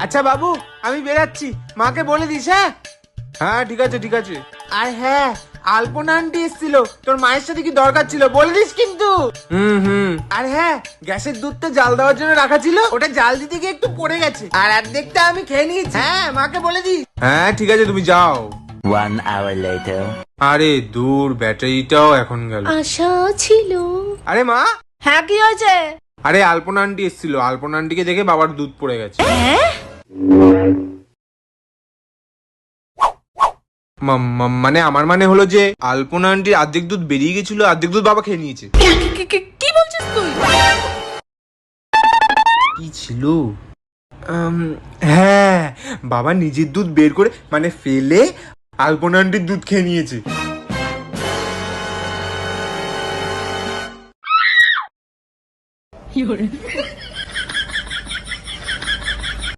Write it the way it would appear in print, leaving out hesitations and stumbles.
আচ্ছা বাবু, আমি বেরাচ্ছি, মাকে বলে দিস। হ্যাঁ হ্যাঁ, ঠিক আছে ঠিক আছে। আর হ্যাঁ, আলপনা আন্টি এসেছিল, তোর মায়ের সাথে কি দরকার ছিল বলে দিস কিন্তু। হুম। আর হ্যাঁ, গ্যাসের দুধটা জাল দেওয়ার জন্য রাখা ছিল, ওটা জাল দিতে গিয়ে একটু পড়ে গেছে, আর অর্ধেকটা আমি খেয়ে নিয়েছি। হ্যাঁ, মাকে বলে দিস। হ্যাঁ ঠিক আছে, তুমি যাও। 1 hour later. আরে দূর, ব্যাটারিটাও এখন গেল। আশা ছিল। আরে মা। হ্যাঁ, কি হয়েছে? আরে আলপনা আন্টি এসেছিল, আলপনা আন্টিকে দেখে বাবার দুধ পড়ে গেছে। হ্যাঁ, মানে আমার মানে হলো যে আলপনা আন্টির অর্ধেক দুধ বেরিয়ে গেছিল, অর্ধেক দুধ বাবা খেয়ে নিয়েছে। কি বলছিস তুই? কি ছিল? হ্যাঁ, বাবা নিজের দুধ বের করে মানে ফেলে আলপনা আন্টির দুধ খেয়ে নিয়েছে।